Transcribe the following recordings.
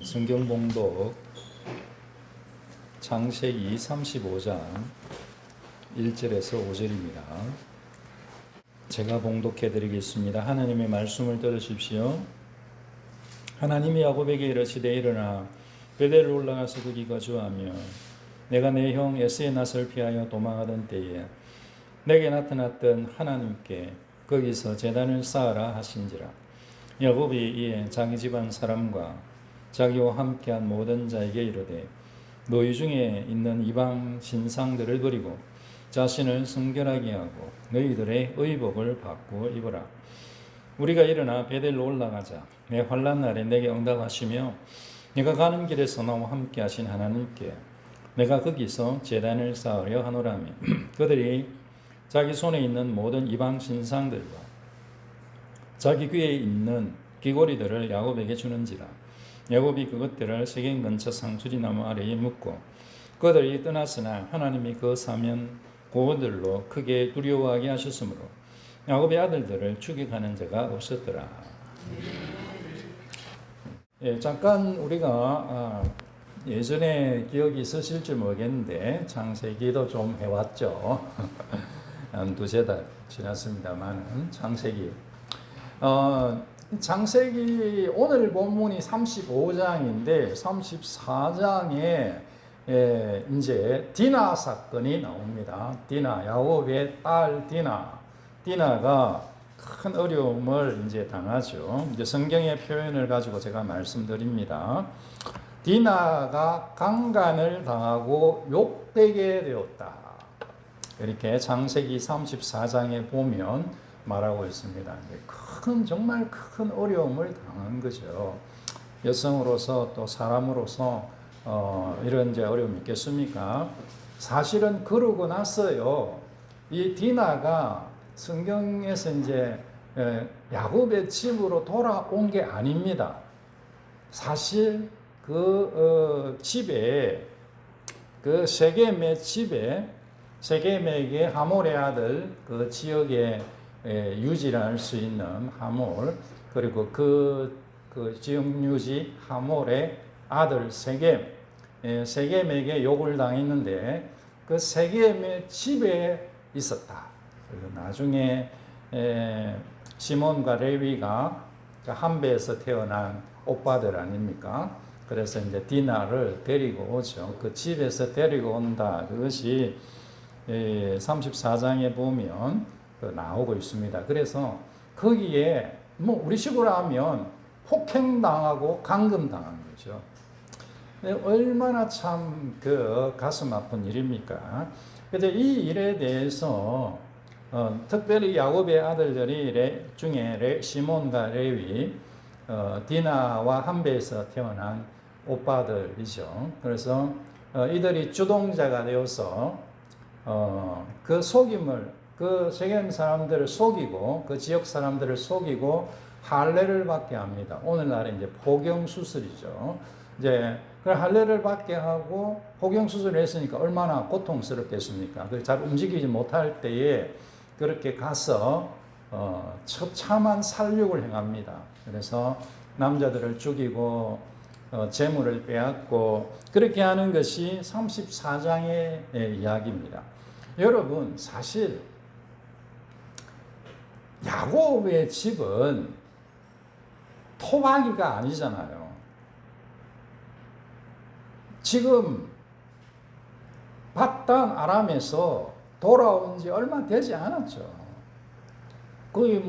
성경 봉독 창세기 35장 1절에서 5절입니다. 제가 봉독해 드리겠습니다. 하나님의 말씀을 들으십시오. 하나님이 야곱에게 이르시되 일어나 베델을 올라가서 거기 거주하며 내가 내 형 에서의 낯을 피하여 도망하던 때에 내게 나타났던 하나님께 거기서 제단을 쌓으라 하신지라. 야곱이 이에 자기 집안 사람과 자기와 함께한 모든 자에게 이르되 너희 중에 있는 이방 신상들을 버리고 자신을 성결하게 하고 너희들의 의복을 바꾸어 입어라. 우리가 일어나 베델로 올라가자. 내 환난 날에 내게 응답하시며 내가 가는 길에서 나와 함께 하신 하나님께 내가 거기서 제단을 쌓으려 하노라며 그들이 자기 손에 있는 모든 이방 신상들과 자기 귀에 있는 귀고리들을 야곱에게 주는지라. 야곱이 그것들을 세겜 근처 상수리나무 아래에 묻고 그들이 떠났으나 하나님이 그 사면 고들로 크게 두려워하게 하셨으므로 야곱의 아들들을 추격하는 자가 없었더라. 잠깐 우리가 예전에 기억이 있으실지 모르겠는데 창세기도 좀 해왔죠. 한 두세 달 지났습니다만 창세기 창세기 오늘 본문이 35장인데 34장에 이제 디나 사건이 나옵니다. 디나, 야곱의 딸 디나가 큰 어려움을 이제 당하죠. 이제 성경의 표현을 가지고 제가 말씀드립니다. 디나가 강간을 당하고 욕되게 되었다. 이렇게 창세기 34장에 보면 말하고 있습니다. 정말 큰 어려움을 당한 거죠. 여성으로서 또 사람으로서 이런 이제 어려움이 있겠습니까? 사실은 그러고 났어요. 이 디나가 성경에서 이제 야곱의 집으로 돌아온 게 아닙니다. 사실 그 집에 그 세겜의 집에 세겜에게 하몰의 아들 그 지역에 유지할 수 있는 하몰 그리고 그 지역 유지 하몰의 아들 세겜에게 욕을 당했는데 그 세겜의 집에 있었다. 그리고 나중에 시몬과 레위가 한배에서 태어난 오빠들 아닙니까? 그래서 이제 디나를 데리고 오죠. 그 집에서 데리고 온다. 그것이 34장에 보면 나오고 있습니다. 그래서 거기에 뭐 우리 식으로 하면 폭행당하고 감금당한 거죠. 얼마나 참 가슴 아픈 일입니까? 그래서 이 일에 대해서 특별히 야곱의 아들들이 중에 시몬과 레위, 디나와 한배에서 태어난 오빠들이죠. 그래서 이들이 주동자가 되어서 그 속임을 그 세겜 사람들을 속이고 그 지역 사람들을 속이고 할례를 받게 합니다. 오늘날에 이제 포경 수술이죠. 이제 그 할례를 받게 하고 포경 수술을 했으니까 얼마나 고통스럽겠습니까? 잘 움직이지 못할 때에 그렇게 가서 처참한 살육을 행합니다. 그래서 남자들을 죽이고 재물을 빼앗고 그렇게 하는 것이 34장의 이야기입니다. 여러분 사실 야곱의 집은 토박이가 아니잖아요. 지금 밧단 아람에서 돌아온 지 얼마 되지 않았죠. 거의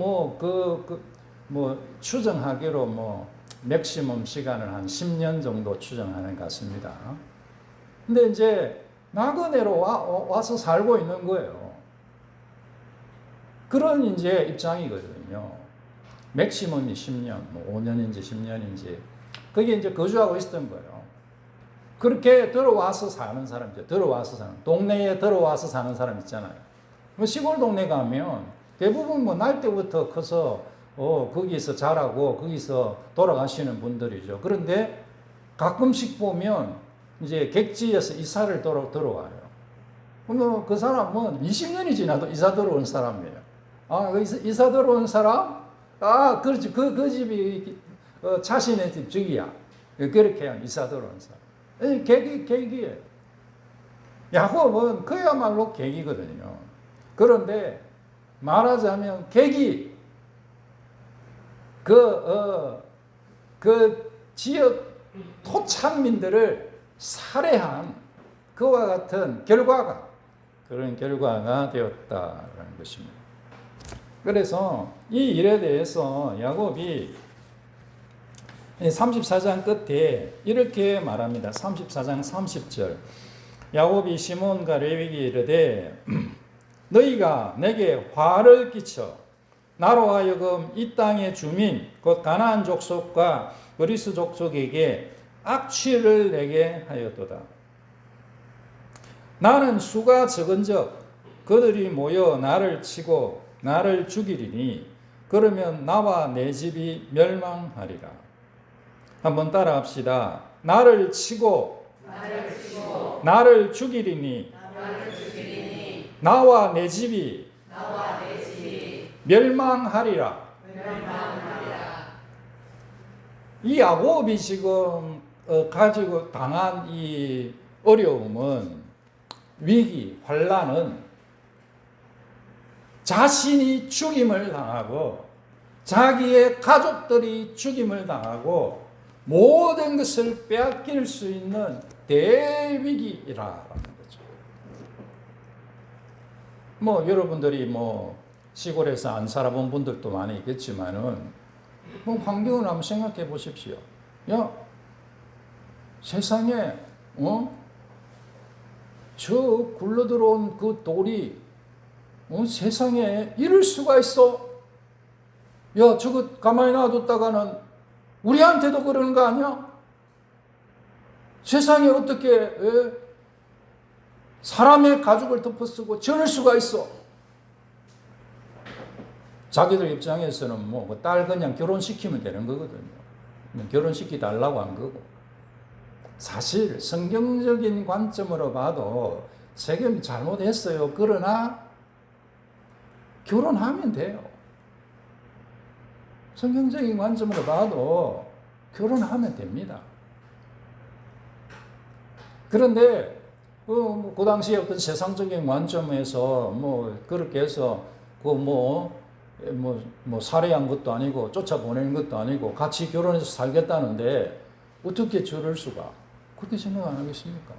추정하기로 맥시멈 시간을 한 10년 정도 추정하는 것 같습니다. 근데 이제 나그네로 와서 살고 있는 거예요. 그런 이제 입장이거든요. 맥시멈이 10년, 5년인지 10년인지 거기에 이제 거주하고 있었던 거예요. 그렇게 들어와서 사는 사람이죠. 동네에 들어와서 사는 사람 있잖아요. 시골 동네 가면 대부분 날 때부터 커서 거기서 자라고 거기서 돌아가시는 분들이죠. 그런데 가끔씩 보면 이제 객지에서 이사를 들어와요. 그러면 그 사람은 20년이 지나도 이사 들어온 사람이에요. 이사 들어온 사람? 그렇지. 그 집이 자신의 집 저기야. 그렇게 해야 이사 들어온 사람. 계기예요. 야곱은 그야말로 계기거든요. 그런데 말하자면 계기, 그 지역 토착민들을 살해한 그와 같은 그런 결과가 되었다라는 것입니다. 그래서 이 일에 대해서 야곱이 34장 끝에 이렇게 말합니다. 34장 30절. 야곱이 시몬과 레위에게 이르되 너희가 내게 화를 끼쳐 나로 하여금 이 땅의 주민 곧 가나안 족속과 그리스 족속에게 악취를 내게 하였도다. 나는 수가 적은즉 그들이 모여 나를 치고 나를 죽이리니 그러면 나와 내 집이 멸망하리라. 한번 따라합시다. 나를 치고 나를 죽이리니 나와 내 집이 멸망하리라. 이 야곱이 지금 가지고 당한 이 어려움은, 위기, 환난은 자신이 죽임을 당하고 자기의 가족들이 죽임을 당하고 모든 것을 빼앗길 수 있는 대위기라는 거죠. 뭐 여러분들이 뭐 시골에서 안 살아본 분들도 많이 있겠지만은 뭐 환경을 한번 생각해 보십시오. 야, 세상에 저 굴러들어온 그 돌이 세상에 이럴 수가 있어? 야, 저거 가만히 놔뒀다가는 우리한테도 그러는 거 아니야? 세상에 어떻게 사람의 가죽을 덮어쓰고 저럴 수가 있어? 자기들 입장에서는 뭐 딸 그냥 결혼시키면 되는 거거든요. 결혼시키 달라고 한 거고. 사실 성경적인 관점으로 봐도 세겜이 잘못했어요. 그러나 결혼하면 돼요. 성경적인 관점으로 봐도 결혼하면 됩니다. 그런데 그 당시에 어떤 세상적인 관점에서 뭐 그렇게 해서 살해한 것도 아니고 쫓아보내는 것도 아니고 같이 결혼해서 살겠다는데 어떻게 저럴 수가? 그렇게 생각 안 하겠습니까?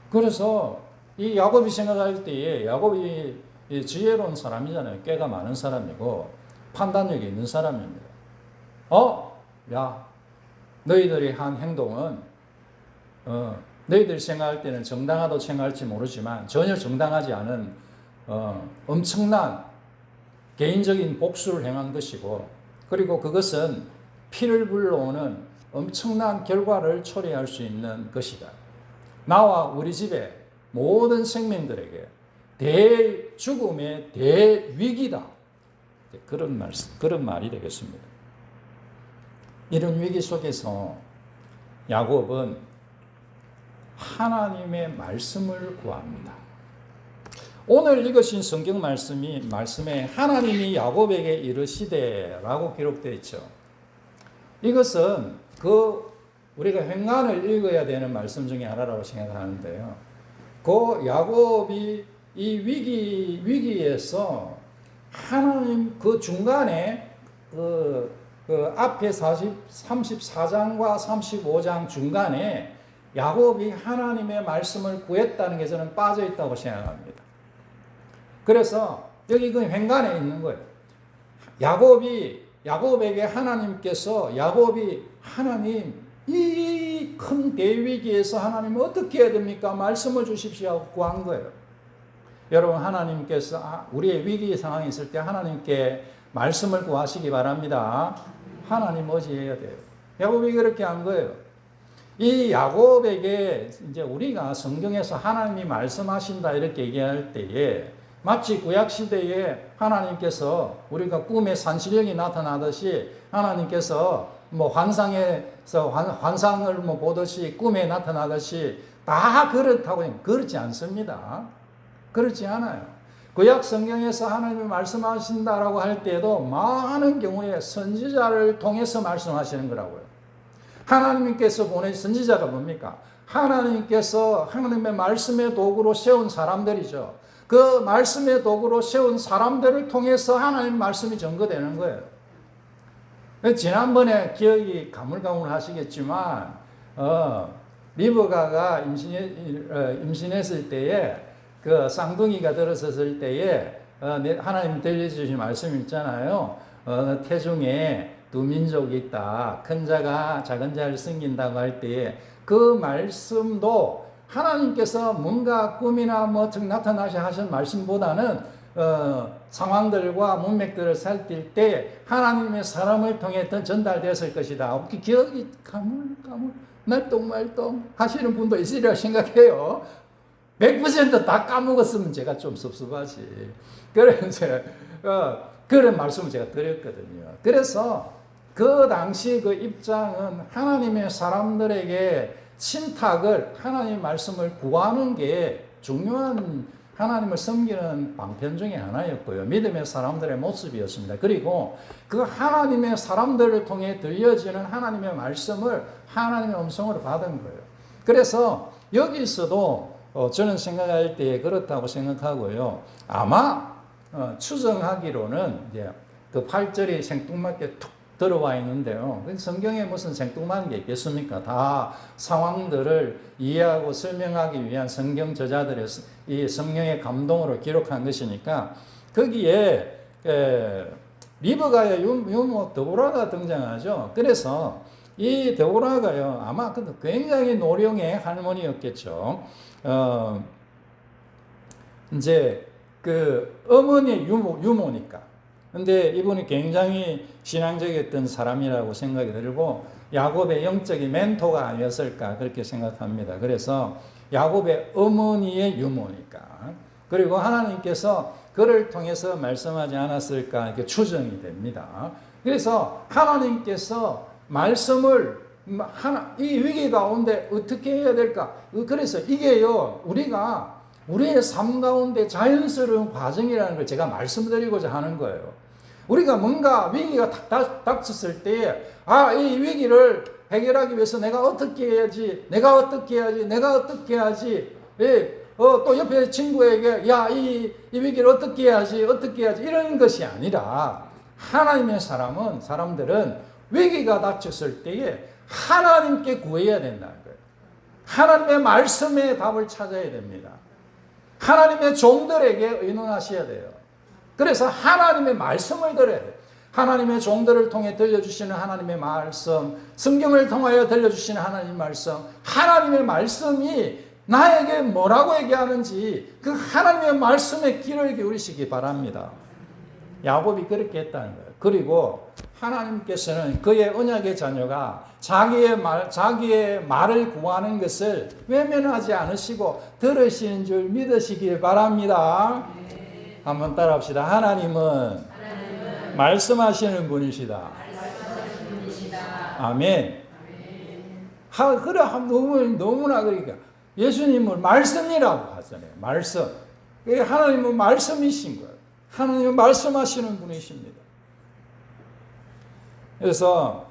그래서 이 야곱이 생각할 때에, 야곱이 지혜로운 사람이잖아요. 꾀가 많은 사람이고 판단력이 있는 사람입니다. 야, 너희들이 한 행동은 너희들이 생각할 때는 정당하다고 생각할지 모르지만 전혀 정당하지 않은 엄청난 개인적인 복수를 행한 것이고, 그리고 그것은 피를 불러오는 엄청난 결과를 초래할 수 있는 것이다. 나와 우리 집의 모든 생명들에게 대죽음의 대위기다. 그런 말이 되겠습니다. 이런 위기 속에서 야곱은 하나님의 말씀을 구합니다. 오늘 읽으신 성경 말씀에 하나님이 야곱에게 이르시되라고 기록되어 있죠. 이것은 우리가 횡간을 읽어야 되는 말씀 중에 하나라고 생각하는데요. 그 야곱이 이 위기에서 하나님 그 중간에 앞에 34장과 35장 중간에 야곱이 하나님의 말씀을 구했다는 게 저는 빠져 있다고 생각합니다. 그래서 여기 그 횡간에 있는 거예요. 야곱에게 하나님께서 하나님 이 큰 대위기에서 하나님 어떻게 해야 됩니까? 말씀을 주십시오 하고 구한 거예요. 여러분, 하나님께서 우리의 위기 상황이 있을 때 하나님께 말씀을 구하시기 바랍니다. 하나님 의지해야 돼요. 야곱이 그렇게 한 거예요. 이 야곱에게 이제 우리가 성경에서 하나님이 말씀하신다 이렇게 얘기할 때에 마치 구약시대에 하나님께서 우리가 꿈에 산신령이 나타나듯이 하나님께서 환상에서 환상을 보듯이 꿈에 나타나듯이 다 그렇다고 그렇지 않습니다. 그렇지 않아요. 구약 성경에서 하나님이 말씀하신다라고 할 때에도 많은 경우에 선지자를 통해서 말씀하시는 거라고요. 하나님께서 보내신 선지자가 뭡니까? 하나님께서 하나님의 말씀의 도구로 세운 사람들이죠. 그 말씀의 도구로 세운 사람들을 통해서 하나님 말씀이 전거되는 거예요. 지난번에 기억이 가물가물하시겠지만 리브가가 임신했을 때에 그 쌍둥이가 들어섰을 때에 하나님 들려주신 말씀 있잖아요. 태중에 두 민족이 있다. 큰 자가 작은 자를 섬긴다고 할 때에 그 말씀도 하나님께서 뭔가 꿈이나 뭐 나타나시 하신 말씀보다는 상황들과 문맥들을 살필 때 하나님의 사람을 통해 전달됐을 것이다. 혹시 기억이 가물가물 말똥말똥 하시는 분도 있으리라 생각해요. 100%다 까먹었으면 제가 좀 섭섭하지. 그래서 그런 말씀을 제가 드렸거든요. 그래서 그 당시 그 입장은 하나님의 사람들에게 신탁을 하나님의 말씀을 구하는 게 중요한 하나님을 섬기는 방편 중에 하나였고요. 믿음의 사람들의 모습이었습니다. 그리고 그 하나님의 사람들을 통해 들려지는 하나님의 말씀을 하나님의 음성으로 받은 거예요. 그래서 여기서도 저는 생각할 때 그렇다고 생각하고요. 아마 추정하기로는 이제 그 8절이 생뚱맞게 툭 들어와 있는데요. 성경에 무슨 생뚱맞은 게 있겠습니까? 다 상황들을 이해하고 설명하기 위한 성경 저자들의 이 성령의 감동으로 기록한 것이니까 거기에 리브가의 유모 드보라가 등장하죠. 그래서 이 드보라가요, 아마 굉장히 노령의 할머니였겠죠. 이제 그 어머니의 유모니까. 근데 이분이 굉장히 신앙적이었던 사람이라고 생각이 들고 야곱의 영적인 멘토가 아니었을까 그렇게 생각합니다. 그래서 야곱의 어머니의 유모니까. 그리고 하나님께서 그를 통해서 말씀하지 않았을까 이렇게 추정이 됩니다. 그래서 하나님께서 말씀을 이 위기 가운데 어떻게 해야 될까? 그래서 이게요, 우리의 삶 가운데 자연스러운 과정이라는 걸 제가 말씀드리고자 하는 거예요. 우리가 뭔가 위기가 닥쳤을 때에, 이 위기를 해결하기 위해서 내가 어떻게 해야지, 또 옆에 친구에게, 이 위기를 어떻게 해야지, 이런 것이 아니라, 하나님의 사람들은 위기가 닥쳤을 때에 하나님께 구해야 된다는 거예요. 하나님의 말씀에 답을 찾아야 됩니다. 하나님의 종들에게 의논하셔야 돼요. 그래서 하나님의 말씀을 들어야 돼요. 하나님의 종들을 통해 들려주시는 하나님의 말씀, 성경을 통하여 들려주시는 하나님의 말씀, 하나님의 말씀이 나에게 뭐라고 얘기하는지 그 하나님의 말씀에 귀를 기울이시기 바랍니다. 야곱이 그렇게 했다는 거예요. 그리고 하나님께서는 그의 언약의 자녀가 자기의 말을 구하는 것을 외면하지 않으시고 들으시는 줄 믿으시길 바랍니다. 한번 따라합시다. 하나님은 말씀하시는 분이시다. 아멘. 그래, 너무나 그러니까 예수님을 말씀이라고 하잖아요. 말씀. 하나님은 말씀이신 거예요. 하나님은 말씀하시는 분이십니다. 그래서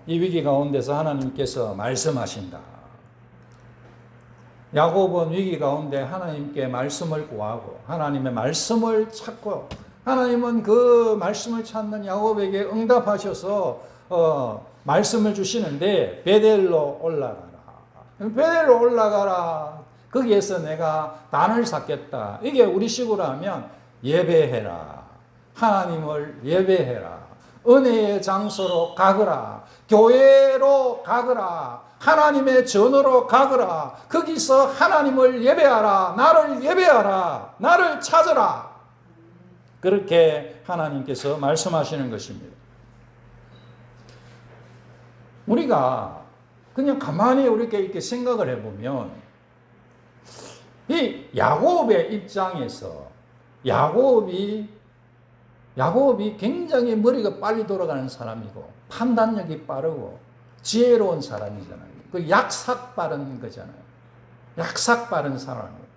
이 위기 가운데서 하나님께서 말씀하신다. 야곱은 위기 가운데 하나님께 말씀을 구하고 하나님의 말씀을 찾고 하나님은 그 말씀을 찾는 야곱에게 응답하셔서 말씀을 주시는데 베델로 올라가라. 거기에서 내가 단을 쌓겠다. 이게 우리식으로 하면 예배해라. 하나님을 예배해라. 은혜의 장소로 가거라. 교회로 가거라. 하나님의 전으로 가거라. 거기서 하나님을 예배하라. 나를 예배하라. 나를 찾아라. 그렇게 하나님께서 말씀하시는 것입니다. 우리가 그냥 가만히 이렇게 생각을 해보면 이 야곱의 입장에서 야곱이 굉장히 머리가 빨리 돌아가는 사람이고 판단력이 빠르고 지혜로운 사람이잖아요. 그 약삭 빠른 거잖아요. 약삭 빠른 사람이에요.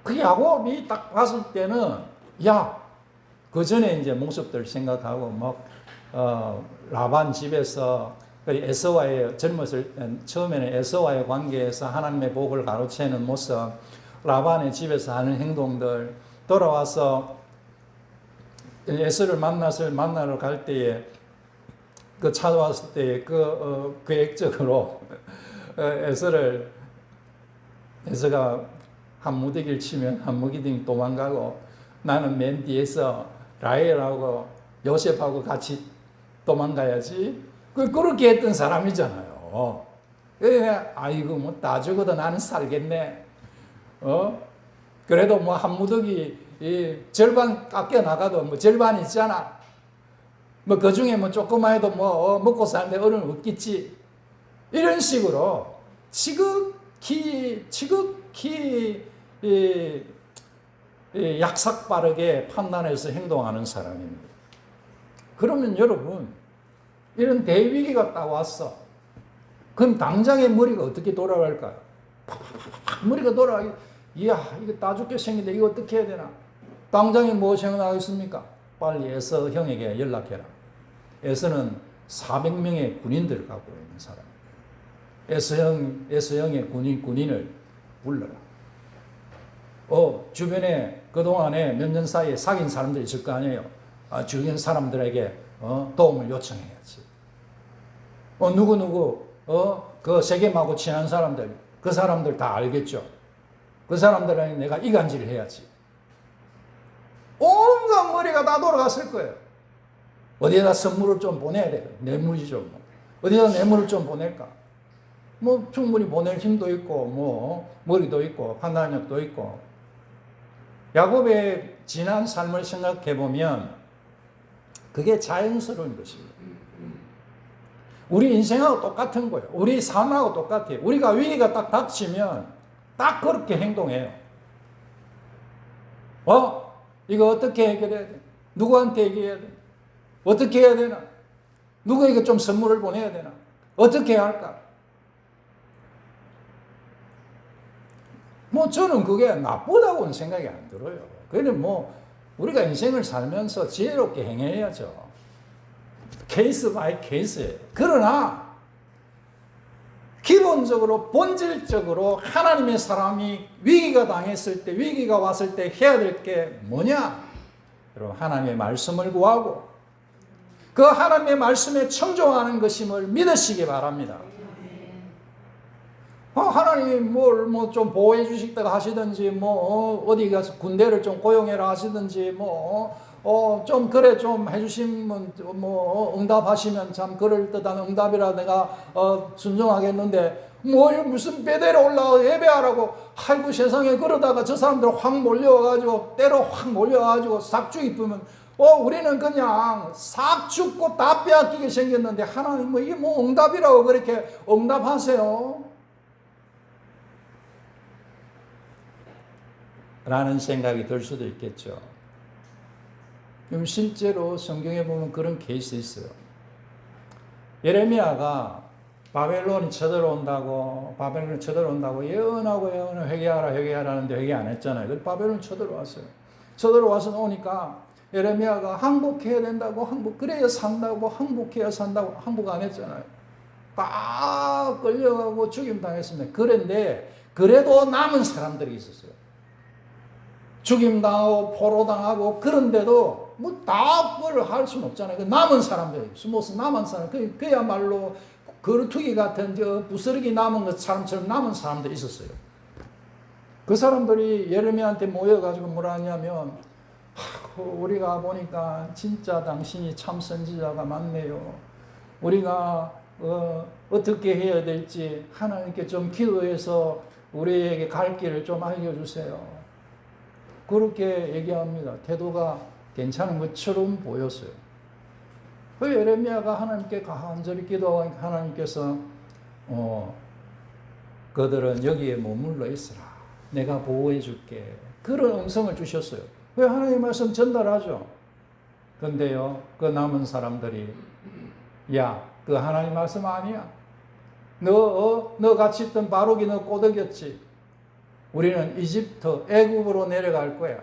그 야곱이 딱 봤을 때는 그 전에 이제 모습들 생각하고 라반 집에서 에서와의 처음에는 에서와의 관계에서 하나님의 복을 가로채는 모습, 라반의 집에서 하는 행동들, 돌아와서 에서를 만나러 갈 때에 찾아왔을 때에 계획적으로 에서가 한 무더기를 치면 한 무더기 도망가고 나는 맨 뒤에서 라헬하고 요셉하고 같이 도망가야지. 그렇게 했던 사람이잖아요. 아이고 다 죽어도 나는 살겠네. 그래도 한 무더기 절반 깎여 나가도 절반 있잖아. 그 중에 조금만 해도 먹고 사는데 어려움 없겠지. 이런 식으로 지극히 약삭빠르게 판단해서 행동하는 사람입니다. 그러면 여러분, 이런 대위기가 딱 왔어. 그럼 당장의 머리가 어떻게 돌아갈까요? 머리가 돌아가기, 이거 다 죽게 생긴데 이거 어떻게 해야 되나? 당장에 뭐 생각나겠습니까? 빨리 에서 형에게 연락해라. 에서는 400명의 군인들을 갖고 있는 사람. 에서 형의 군인을 불러라. 주변에 그동안에 몇 년 사이에 사귄 사람들이 있을 거 아니에요. 주변 사람들에게 도움을 요청해야지. 누구 그 세겜하고 친한 사람들, 그 사람들 다 알겠죠. 그 사람들에게 내가 이간질을 해야지. 온갖 머리가 다 돌아갔을 거예요. 어디에다 선물을 좀 보내야 돼. 뇌물이죠. 어디에다 뇌물을 좀 보낼까? 충분히 보낼 힘도 있고, 머리도 있고, 판단력도 있고. 야곱의 지난 삶을 생각해 보면 그게 자연스러운 것입니다. 우리 인생하고 똑같은 거예요. 우리 삶하고 똑같아요. 우리가 위기가 딱 닥치면 딱 그렇게 행동해요. 이거 어떻게 해결해야 돼? 누구한테 얘기해야 돼? 어떻게 해야 되나? 누구에게 좀 선물을 보내야 되나? 어떻게 해야 할까? 저는 그게 나쁘다고는 생각이 안 들어요. 그는 우리가 인생을 살면서 지혜롭게 행해야죠. 케이스 바이 케이스예요. 그러나 기본적으로 본질적으로 하나님의 사람이 위기가 당했을 때, 위기가 왔을 때 해야 될 게 뭐냐? 여러분, 하나님의 말씀을 구하고 그 하나님의 말씀에 청종하는 것임을 믿으시기 바랍니다. 하나님이 뭘 좀 보호해 주시다가 하시든지, 어디 가서 군대를 좀 고용해라 하시든지, 좀 그래 좀 해주시면, 응답하시면 참 그럴듯한 응답이라 내가, 순종하겠는데, 무슨 배대로 올라가 예배하라고, 아이고 세상에 그러다가 저 사람들 확 몰려와가지고, 때로 확 몰려와가지고 싹 죽이면, 우리는 그냥 싹 죽고 다 빼앗기게 생겼는데, 하나님 이게 응답이라고 그렇게 응답하세요? 라는 생각이 들 수도 있겠죠. 그럼 실제로 성경에 보면 그런 케이스 있어요. 예레미야가 바벨론이 쳐들어온다고 예언하고 회개하라 하는데 회개 안 했잖아요. 그래서 바벨론이 쳐들어왔어요. 쳐들어와서 오니까 예레미야가 항복해야 된다고, 그래야 산다고, 항복해야 산다고, 항복 안 했잖아요. 딱 끌려가고 죽임 당했습니다. 그런데 그래도 남은 사람들이 있었어요. 죽임당하고 포로당하고, 그런데도 다 그걸 할 수는 없잖아요. 남은 사람들, 숨어서 남은 사람, 그야말로 거루투기 같은 부스러기 남은 것처럼 남은 사람들이 있었어요. 그 사람들이 예레미야한테 모여가지고 뭐라 하냐면, 우리가 보니까 진짜 당신이 참 선지자가 맞네요. 우리가 어떻게 해야 될지 하나님께 좀 기도해서 우리에게 갈 길을 좀 알려주세요. 그렇게 얘기합니다. 태도가 괜찮은 것처럼 보였어요. 그 예레미야가 하나님께 간절히 기도하고 하나님께서 그들은 여기에 머물러 있으라. 내가 보호해 줄게. 그런 음성을 주셨어요. 왜 하나님의 말씀 전달하죠. 근데요, 그 남은 사람들이 그 하나님 말씀 아니야. 너 같이 있던 바룩이 너 꼬드겼지. 우리는 이집트, 애굽으로 내려갈 거야.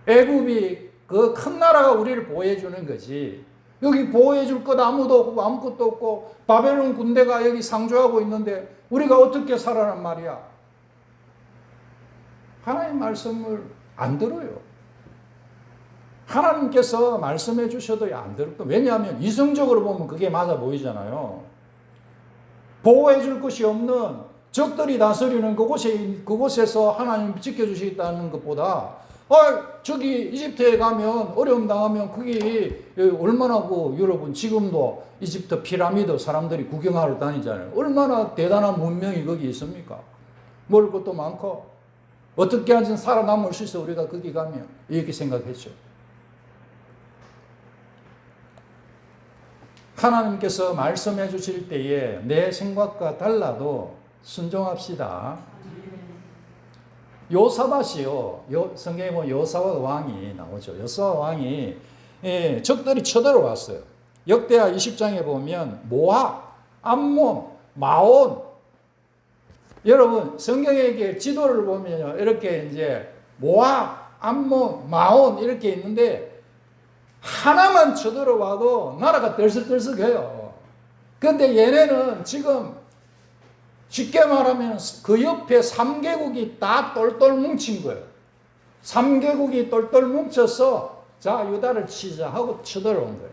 애굽이 그 큰 나라가 우리를 보호해 주는 거지. 여기 보호해 줄 것 아무도 없고 아무것도 없고 바벨론 군대가 여기 상주하고 있는데 우리가 어떻게 살아란 말이야. 하나님 말씀을 안 들어요. 하나님께서 말씀해 주셔도 안 들을 거. 왜냐하면 이성적으로 보면 그게 맞아 보이잖아요. 보호해 줄 것이 없는 적들이 다스리는 그곳에서 하나님 지켜주시겠다는 것보다 저기 이집트에 가면 어려움 당하면 그게 얼마나 여러분 지금도 이집트 피라미드 사람들이 구경하러 다니잖아요. 얼마나 대단한 문명이 거기 있습니까? 먹을 것도 많고 어떻게 하든 살아남을 수 있어 우리가 거기 가면 이렇게 생각했죠. 하나님께서 말씀해 주실 때에 내 생각과 달라도 순종합시다. 요사밧이요. 성경에 보면 요사밧 왕이 나오죠. 요사밧 왕이 적들이 쳐들어왔어요. 역대하 20장에 보면 모압, 암몬, 마온. 여러분 성경에 지도를 보면요. 이렇게 이제 모압, 암몬, 마온 이렇게 있는데 하나만 쳐들어와도 나라가 들썩들썩해요. 그런데 얘네는 지금 쉽게 말하면 그 옆에 3개국이 다 똘똘 뭉친 거예요. 3개국이 똘똘 뭉쳐서 자 유다를 치자 하고 쳐들어온 거예요.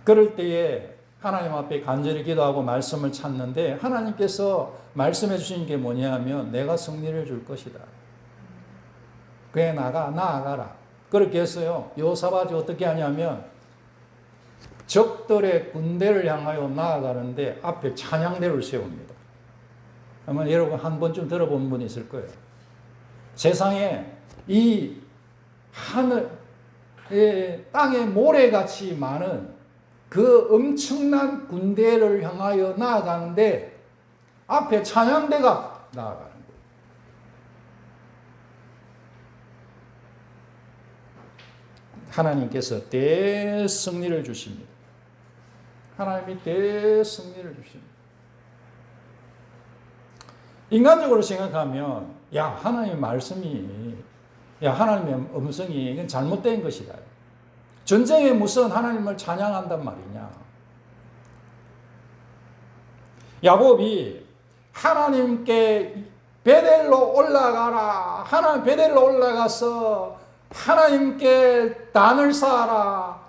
그럴 때에 하나님 앞에 간절히 기도하고 말씀을 찾는데 하나님께서 말씀해 주신 게 뭐냐면 내가 승리를 줄 것이다. 그에 나아가라. 그렇게 했어요. 요사밧이 어떻게 하냐면 적들의 군대를 향하여 나아가는데 앞에 찬양대를 세웁니다. 아마 여러분 한 번쯤 들어본 분이 있을 거예요. 세상에 이 하늘, 땅에 모래같이 많은 그 엄청난 군대를 향하여 나아가는데 앞에 찬양대가 나아가는 거예요. 하나님께서 대승리를 주십니다. 하나님이 대승리를 주십니다. 인간적으로 생각하면 하나님의 말씀이 하나님의 음성이 이건 잘못된 것이다. 전쟁에 무슨 하나님을 찬양한단 말이냐. 야곱이 하나님께 베델로 올라가라. 하나님 베델로 올라가서 하나님께 단을 쌓아라.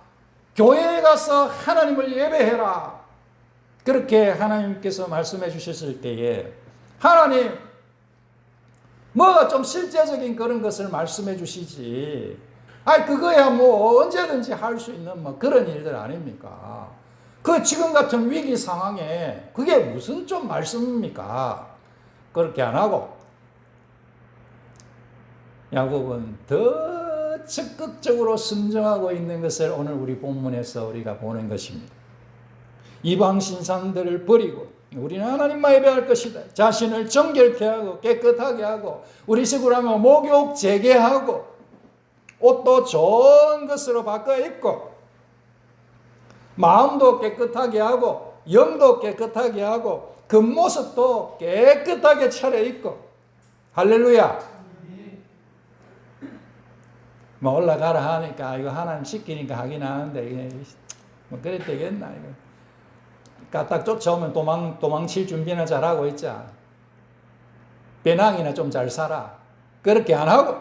교회에 가서 하나님을 예배해라. 그렇게 하나님께서 말씀해 주셨을 때에 하나님 뭐가 좀 실제적인 그런 것을 말씀해 주시지. 그거야 뭐 언제든지 할 수 있는 뭐 그런 일들 아닙니까? 그 지금 같은 위기 상황에 그게 무슨 좀 말씀입니까? 그렇게 안 하고 야곱은 더 적극적으로 순종하고 있는 것을 오늘 우리 본문에서 우리가 보는 것입니다. 이방 신상들을 버리고 우리는 하나님만 예배할 것이다. 자신을 정결케 하고 깨끗하게 하고 우리 식으로 하면 목욕 재개하고 옷도 좋은 것으로 바꿔 입고 마음도 깨끗하게 하고 영도 깨끗하게 하고 겉모습도 깨끗하게 차려입고 할렐루야. 뭐 올라가라 하니까 이거 하나님 시키니까 하긴 하는데 이게 뭐 그래 되겠나 이거. 까딱 쫓아오면 도망칠 준비나 잘하고 있자. 배낭이나 좀 잘 사라. 그렇게 안 하고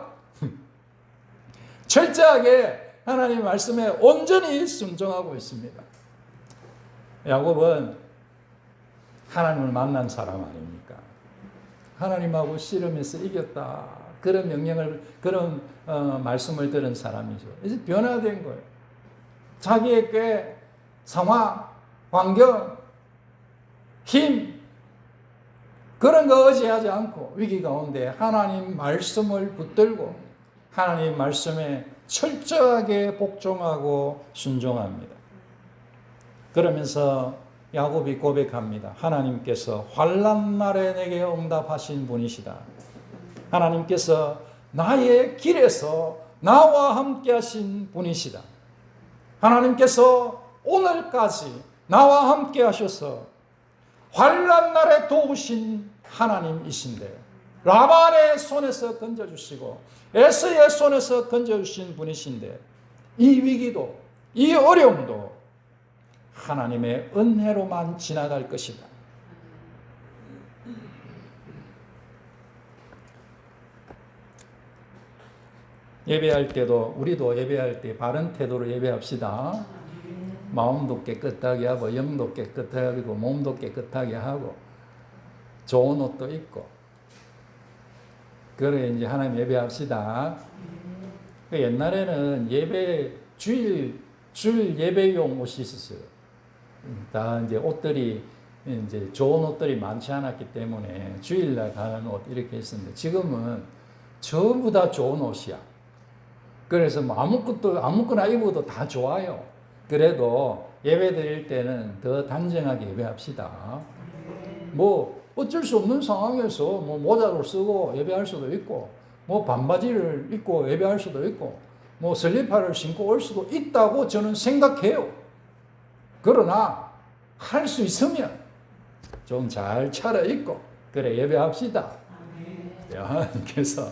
철저하게 하나님 말씀에 온전히 순종하고 있습니다. 야곱은 하나님을 만난 사람 아닙니까? 하나님하고 씨름해서 이겼다. 그런 명령을 그런 말씀을 들은 사람이죠. 이제 변화된 거예요. 자기의 꽤 상황, 환경, 힘 그런 거 의지하지 않고 위기 가운데 하나님 말씀을 붙들고 하나님 말씀에 철저하게 복종하고 순종합니다. 그러면서 야곱이 고백합니다. 하나님께서 환난 날에 내게 응답하신 분이시다. 하나님께서 나의 길에서 나와 함께 하신 분이시다. 하나님께서 오늘까지 나와 함께 하셔서 환난 날에 도우신 하나님이신데 라반의 손에서 건져주시고 에서의 손에서 건져주신 분이신데 이 위기도 이 어려움도 하나님의 은혜로만 지나갈 것이다. 예배할 때도 우리도 예배할 때 바른 태도로 예배합시다. 마음도 깨끗하게 하고 영도 깨끗하게 하고 몸도 깨끗하게 하고 좋은 옷도 입고 그래 이제 하나님 예배합시다. 옛날에는 예배 주일 예배용 옷이 있었어요. 다 이제 옷들이 이제 좋은 옷들이 많지 않았기 때문에 주일날 가는 옷 이렇게 했었는데 지금은 전부 다 좋은 옷이야. 그래서 뭐 아무거나 입어도 다 좋아요. 그래도 예배 드릴 때는 더 단정하게 예배합시다. 뭐 어쩔 수 없는 상황에서 뭐 모자를 쓰고 예배할 수도 있고 뭐 반바지를 입고 예배할 수도 있고 뭐 슬리퍼를 신고 올 수도 있다고 저는 생각해요. 그러나 할 수 있으면 좀 잘 차려입고 그래 예배합시다. 그래서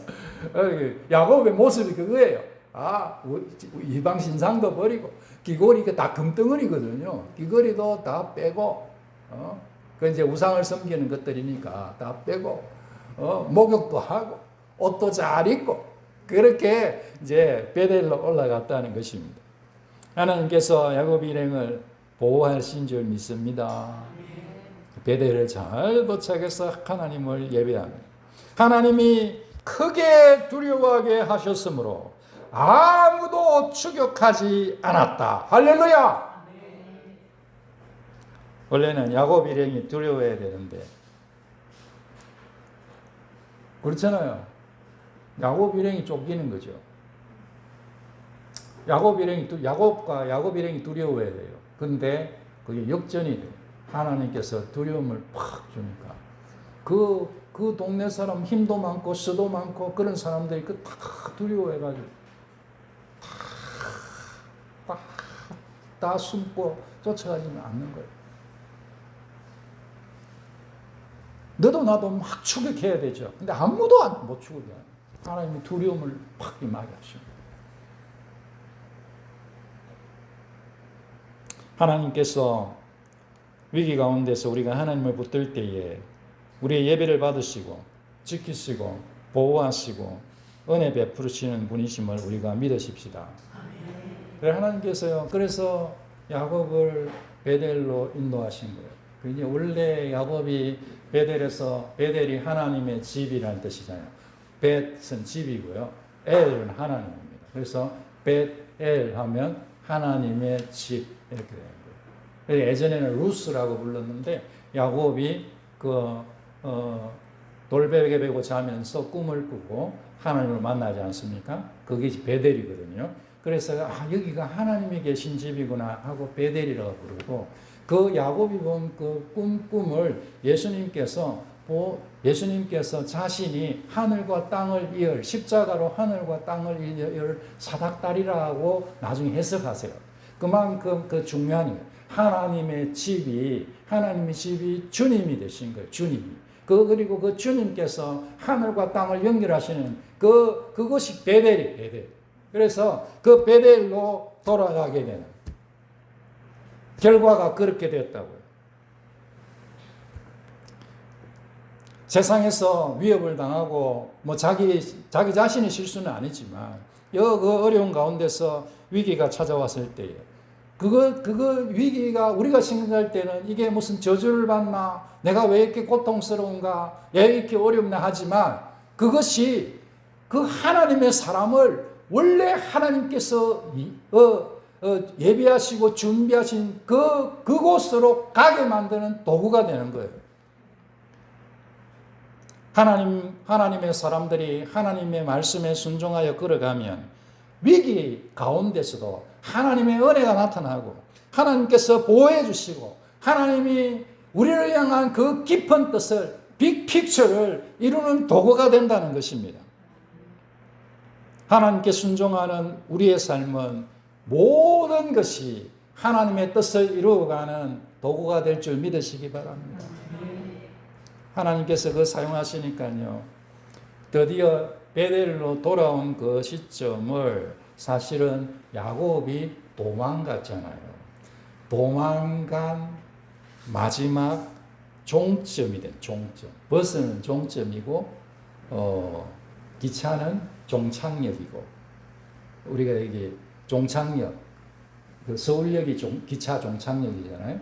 야곱의 모습이 그거예요. 이방 신상도 버리고 귀걸이가 다 금덩어리거든요. 귀걸이도 다 빼고 그 이제 우상을 섬기는 것들이니까 다 빼고 목욕도 하고 옷도 잘 입고 그렇게 이제 베델로 올라갔다는 것입니다. 하나님께서 야곱 일행을 보호하신 줄 믿습니다. 베델을 잘 도착해서 하나님을 예배합니다. 하나님이 크게 두려워하게 하셨으므로 아무도 추격하지 않았다. 할렐루야! 원래는 야곱 일행이 두려워해야 되는데 그렇잖아요. 야곱 일행이 쫓기는 거죠. 야곱 일행이 두려워해야 돼요. 근데 그게 역전이 돼요. 하나님께서 두려움을 팍 주니까 그 동네 사람 힘도 많고 수도 많고 그런 사람들이 다 두려워해가지고 다 숨고 쫓아가지 않는 거예요. 너도 나도 막 추격해야 되죠. 근데 아무도 못 추격해요. 하나님이 두려움을 팍 임하게 하십니다. 하나님께서 위기 가운데서 우리가 하나님을 붙들 때에 우리의 예배를 받으시고 지키시고 보호하시고 은혜 베푸시는 분이심을 우리가 믿으십시다. 하나님께서요. 그래서 야곱을 베델로 인도하신 거예요. 이제 원래 야곱이 베델이 하나님의 집이라는 뜻이잖아요. 벳은 집이고요. 엘은 하나님입니다. 그래서 벳엘 하면 하나님의 집 이렇게 되는 거예요. 예전에는 루스라고 불렀는데 야곱이 돌베개 베고 자면서 꿈을 꾸고 하나님을 만나지 않습니까? 그게 베델이거든요. 그래서 여기가 하나님이 계신 집이구나 하고 베델이라고 부르고 그 야곱이 본 그 꿈을 예수님께서 자신이 하늘과 땅을 이을 십자가로 하늘과 땅을 이을 사닥다리라고 나중에 해석하세요. 그만큼 그 중요한 거예요. 하나님의 집이 주님이 되신 거예요. 주님이. 그리고 그 주님께서 하늘과 땅을 연결하시는 그것이 베델. 그래서 그 베델로 돌아가게 되는 결과가 그렇게 되었다고요. 세상에서 위협을 당하고 뭐 자기 자신의 실수는 아니지만 그 어려운 가운데서 위기가 찾아왔을 때에 그거 위기가 우리가 생각할 때는 이게 무슨 저주를 받나 내가 왜 이렇게 고통스러운가 왜 이렇게 어렵나 하지만 그것이 그 하나님의 사람을 원래 하나님께서 예비하시고 준비하신 그곳으로 가게 만드는 도구가 되는 거예요. 하나님의 사람들이 하나님의 말씀에 순종하여 걸어가면 위기 가운데서도 하나님의 은혜가 나타나고 하나님께서 보호해 주시고 하나님이 우리를 향한 그 깊은 뜻을 빅픽처를 이루는 도구가 된다는 것입니다. 하나님께 순종하는 우리의 삶은 모든 것이 하나님의 뜻을 이루어가는 도구가 될 줄 믿으시기 바랍니다. 하나님께서 그 사용하시니까요. 드디어 베델로 돌아온 그 시점을 사실은 야곱이 도망갔잖아요. 도망간 마지막 종점이 된 종점. 버스는 종점이고 기차는 종착역이고 우리가 여기 종착역 그 서울역이 기차 종착역이잖아요.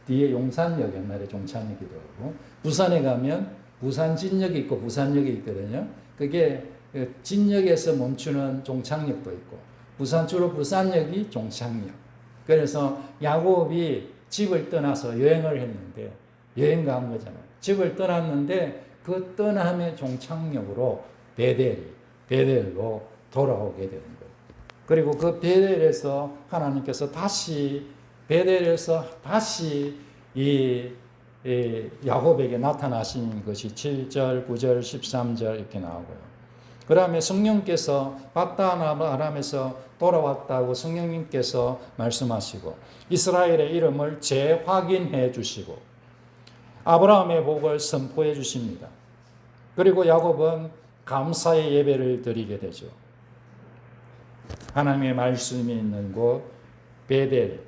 뒤에 용산역 옛날에 종착역이기도 하고 부산에 가면 부산 진역이 있고 부산역이 있거든요. 그게 진역에서 멈추는 종착역도 있고 주로 부산역이 종착역. 그래서 야곱이 집을 떠나서 여행을 했는데 여행 간 거잖아요. 집을 떠났는데 그 떠남의 종착역으로 베델로 돌아오게 되는 거예요. 그리고 그 베델에서 하나님께서 다시 이 야곱에게 나타나신 것이 7절, 9절, 13절 이렇게 나오고요. 그 다음에 성령께서 바단 아람에서 돌아왔다고 성령님께서 말씀하시고 이스라엘의 이름을 재확인해 주시고 아브라함의 복을 선포해 주십니다. 그리고 야곱은 감사의 예배를 드리게 되죠. 하나님의 말씀이 있는 곳 베델,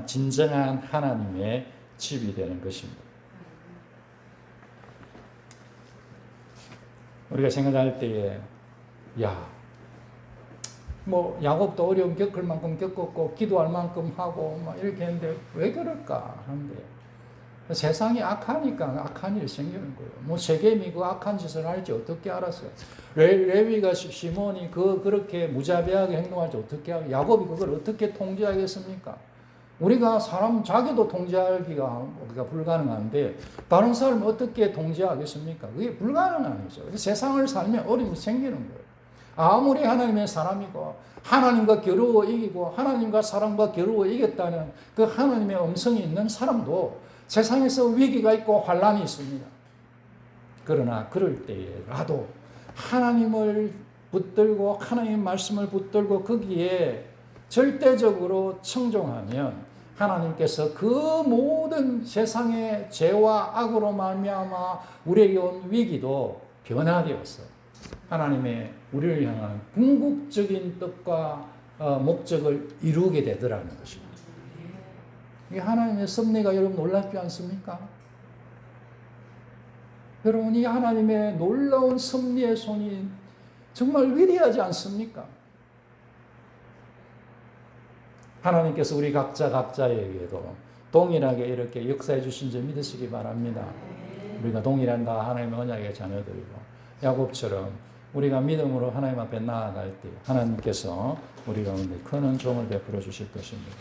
진정한 하나님의 집이 되는 것입니다. 우리가 생각할 때에 야곱도 어려움 겪을 만큼 겪었고 기도할 만큼 하고 이렇게 했는데 왜 그럴까 하는데 세상이 악하니까 악한 일이 생기는 거예요. 세겜이 그 악한 짓을 할지 어떻게 알았어요? 레위가 시몬이 그렇게 무자비하게 행동할지 어떻게 하고 야곱이 그걸 어떻게 통제하겠습니까? 우리가 사람 자기도 통제하기가 불가능한데 다른 사람을 어떻게 통제하겠습니까? 그게 불가능한 거죠. 세상을 살면 어려움이 생기는 거예요. 아무리 하나님의 사람이고 하나님과 겨루어 이기고 하나님과 사람과 겨루어 이겼다는 그 하나님의 음성이 있는 사람도 세상에서 위기가 있고 환란이 있습니다. 그러나 그럴 때라도 하나님을 붙들고 하나님의 말씀을 붙들고 거기에 절대적으로 청종하면 하나님께서 그 모든 세상의 죄와 악으로 말미암아 우리에게 온 위기도 변화되어서 하나님의 우리를 향한 궁극적인 뜻과 목적을 이루게 되더라는 것입니다. 이 하나님의 섭리가 여러분 놀랍지 않습니까? 여러분 이 하나님의 놀라운 섭리의 손이 정말 위대하지 않습니까? 하나님께서 우리 각자에게도 동일하게 이렇게 역사해 주신 줄 믿으시기 바랍니다. 우리가 동일한 다 하나님의 언약의 자녀들이고 야곱처럼 우리가 믿음으로 하나님 앞에 나아갈 때 하나님께서 우리 가운데 큰 은총을 베풀어 주실 것입니다.